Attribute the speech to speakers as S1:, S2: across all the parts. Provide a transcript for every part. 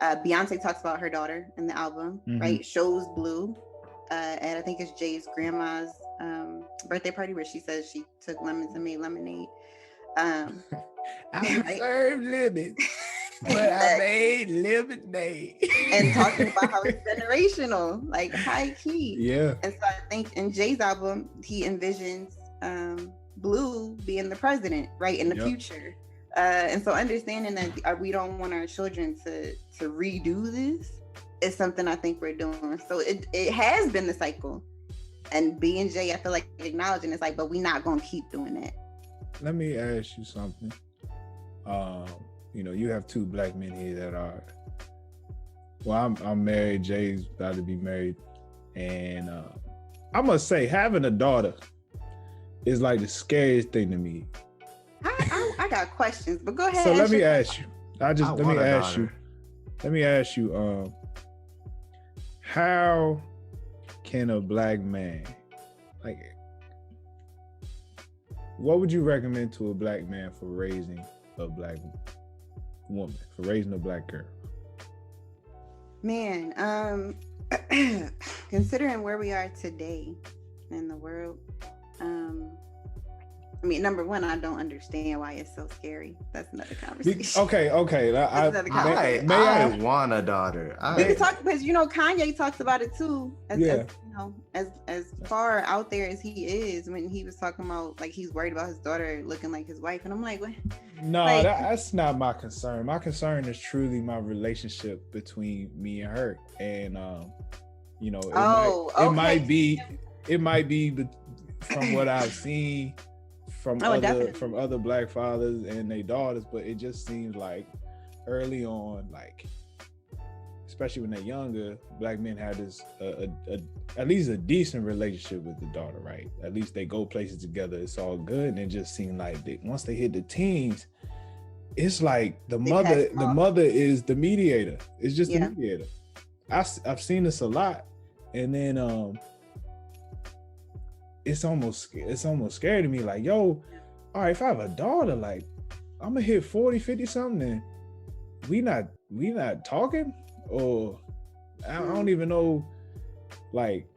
S1: Beyonce talks about her daughter in the album, right? Shows Blue. And I think it's Jay's grandma's birthday party where she says she took lemons and made lemonade.
S2: I served lemons, but I made lemonade.
S1: And talking about how it's generational, like high key.
S2: Yeah.
S1: And so I think in Jay's album, he envisions Blue being the president, right, in the future. And so understanding that we don't want our children to redo this is something I think we're doing. So it has been the cycle. And B&J, I feel like acknowledging it's like, but we're not going to keep doing that.
S2: Let me ask you something. You have two black men here that are, well, I'm married. Jay's about to be married. And I must say, having a daughter is like the scariest thing to me.
S1: I got questions, but go ahead.
S2: So let me ask you. Let me ask you, how can a black man, like, what would you recommend to a black man for raising a black woman, for raising a black girl?
S1: Man, considering where we are today in the world, I mean, number one, I don't understand why it's so scary. That's another conversation.
S2: Okay.
S3: I want a daughter.
S1: We can talk because Kanye talks about it too. As far out there as he is, when he was talking about like he's worried about his daughter looking like his wife, and I'm like, what?
S2: No, that's not my concern. My concern is truly my relationship between me and her, and it might be from what I've seen from other black fathers and their daughters, but it just seems like early on, like especially when they're younger, black men have this at least a decent relationship with the daughter, right? At least they go places together, it's all good. And it just seemed like once they hit the teens, it's like the mother is the mediator. It's just the mediator. I've seen this a lot, and then it's almost scary to me. Like, yo, all right, if I have a daughter, like I'm gonna hit 40, 50 something, and we not talking, or I don't even know, like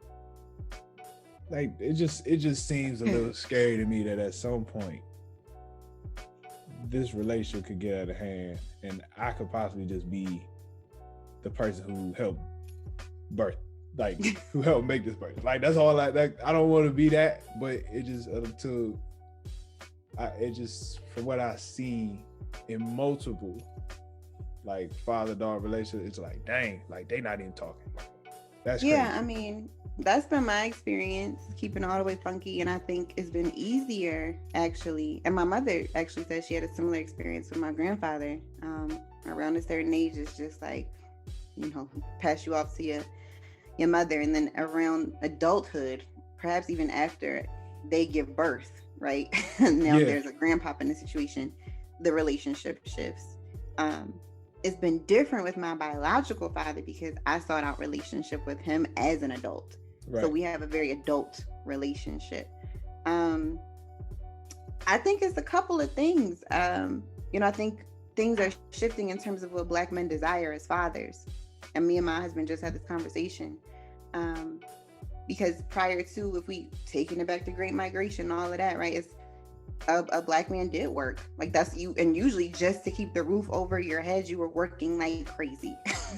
S2: it just seems a little scary to me that at some point this relationship could get out of hand, and I could possibly just be the person who helped birth, like who helped make this birth. Like that's all. I don't want to be that, but it just from what I see in multiple like father-daughter relationships, it's like, dang, like they not even talking. That's crazy.
S1: I mean, that's been my experience, keeping all the way funky, and I think it's been easier actually. And my mother actually said she had a similar experience with my grandfather. Around a certain age, it's just like, pass you off to your mother, and then around adulthood, perhaps even after they give birth, right? Now there's a grandpop in the situation, the relationship shifts. It's been different with my biological father because I sought out relationship with him as an adult. Right. So we have a very adult relationship. I think it's a couple of things. I think things are shifting in terms of what black men desire as fathers. And me and my husband just had this conversation. Because prior to, if we taking it back to Great Migration, all of that, right? It's a black man did work. Like that's you, and usually just to keep the roof over your head, you were working like crazy.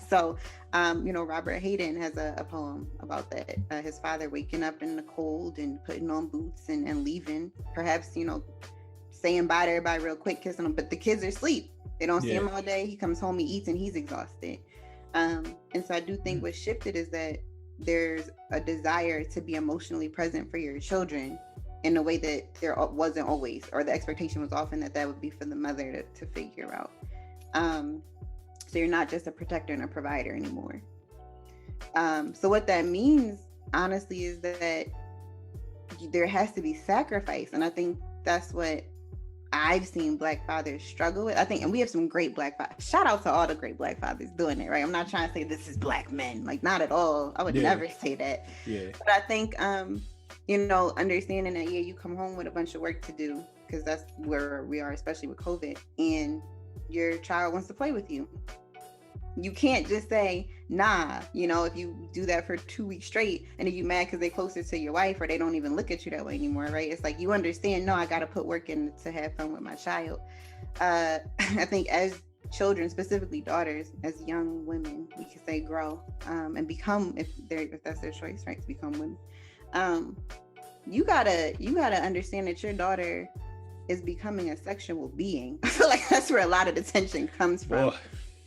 S1: So, Robert Hayden has a poem about that. His father waking up in the cold and putting on boots and leaving, perhaps, saying bye to everybody real quick, kissing them, but the kids are asleep. They don't see him all day. He comes home, he eats, and he's exhausted. And so I do think what shifted is that there's a desire to be emotionally present for your children in a way that there wasn't always, or the expectation was often that would be for the mother to figure out. So you're not just a protector and a provider anymore. So what that means, honestly, is that there has to be sacrifice. And I think that's what I've seen black fathers struggle with. I think, and we have some great black fathers. Shout out to all the great black fathers doing it, right? I'm not trying to say this is black men, like not at all. I would never say that. Yeah. But I think, understanding that, you come home with a bunch of work to do, because that's where we are, especially with COVID, and your child wants to play with you. You can't just say, nah, you know, if you do that for 2 weeks straight and if you mad because they're closer to your wife or they don't even look at you that way anymore, right? It's like you understand, no, I got to put work in to have fun with my child. I think as children, specifically daughters, as young women, we can say grow and become, if that's their choice, right, to become women. You gotta understand that your daughter is becoming a sexual being. I feel like that's where a lot of the tension comes from. Boy.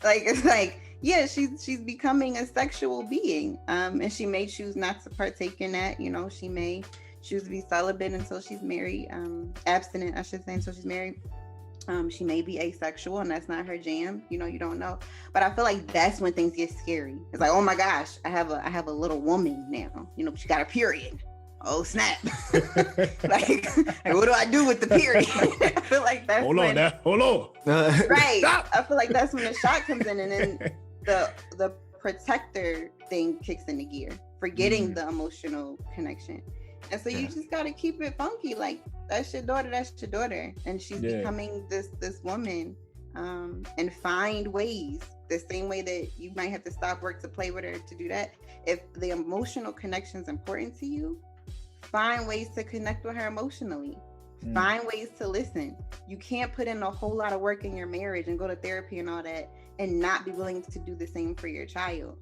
S1: Like, it's like, yeah, she's becoming a sexual being, and she may choose not to partake in that. You know, she may choose to be celibate until she's married, abstinent, I should say, until she's married. She may be asexual, and that's not her jam. You know, you don't know. But I feel like that's when things get scary. It's like, oh my gosh, I have a little woman now. You know, she got a period. Oh snap! like, what do I do with the period? I feel like that's hold on. Right. Stop. I feel like that's when the shock comes in, and then the protector thing kicks into gear, forgetting the emotional connection. And so you just gotta keep it funky. Like, that's your daughter, and she's becoming this woman, and find ways. The same way that you might have to stop work to play with her to do that. If the emotional connection is important to you, find ways to connect with her emotionally. Find ways to listen. You can't put in a whole lot of work in your marriage and go to therapy and all that and not be willing to do the same for your child.